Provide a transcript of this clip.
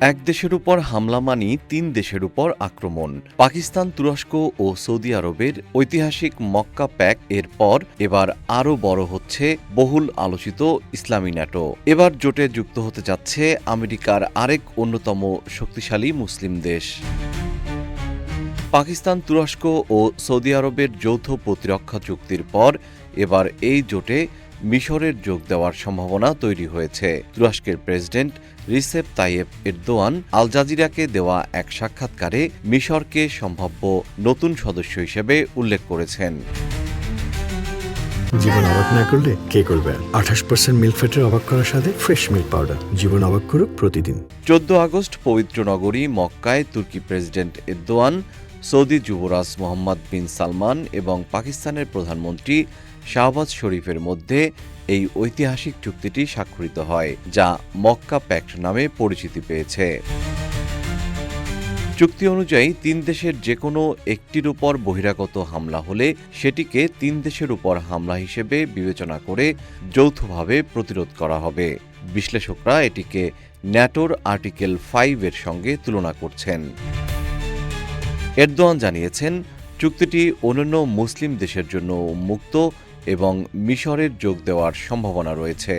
এক দেশের উপর হামলা মানি তিন দেশের উপর আক্রমণ। পাকিস্তান, তুরস্ক ও সৌদি আরবের ঐতিহাসিক মক্কা প্যাক্ট এর পর এবার আরও বড় হচ্ছে বহুল আলোচিত ইসলামী ন্যাটো। এবার জোটে যুক্ত হতে যাচ্ছে আমেরিকার আরেক অন্যতম শক্তিশালী মুসলিম দেশ। পাকিস্তান, তুরস্ক ও সৌদি আরবের যৌথ প্রতিরক্ষা চুক্তির পর এবার এই জোটে মিশরের যোগ দেওয়ার সম্ভাবনা তৈরি হয়েছে। তুরস্কের প্রেসিডেন্ট রিসেপ তাইয়েপ এরদোয়ান আল জাজিরাকে দেওয়া এক সাক্ষাৎকারে মিশরকে সম্ভাব্য নতুন সদস্য হিসেবে উল্লেখ করেছেন। জীবন অবাক না করলে কে করবে? 28% মিল্ক ফ্যাটের অবাক করার সাথে ফ্রেশ মিল্ক পাউডার। জীবন অবাক করুক প্রতিদিন। 14 আগস্ট পবিত্র নগরী মক্কায় তুর্কি প্রেসিডেন্ট এরদোয়ান, সৌদি যুবরাজ মোহাম্মদ বিন সালমান এবং পাকিস্তানের প্রধানমন্ত্রী শাহবাজ শরীফের মধ্যে এই ঐতিহাসিক চুক্তিটি স্বাক্ষরিত হয়, যা মক্কা প্যাক্ট নামে পরিচিতি পেয়েছে। চুক্তি অনুযায়ী তিন দেশের যে কোনো একটির উপর বহিরাগত হামলা হলে সেটিকে তিন দেশের উপর হামলা হিসেবে বিবেচনা করে যৌথভাবে প্রতিরোধ করা হবে। বিশ্লেষকরা এটিকে ন্যাটোর আর্টিকেল 5 এর সঙ্গে তুলনা করছেন। এরদোয়ান জানিয়েছেন, চুক্তিটি অন্যান্য মুসলিম দেশের জন্য মুক্ত এবং মিশরের যোগ দেওয়ার সম্ভাবনা রয়েছে।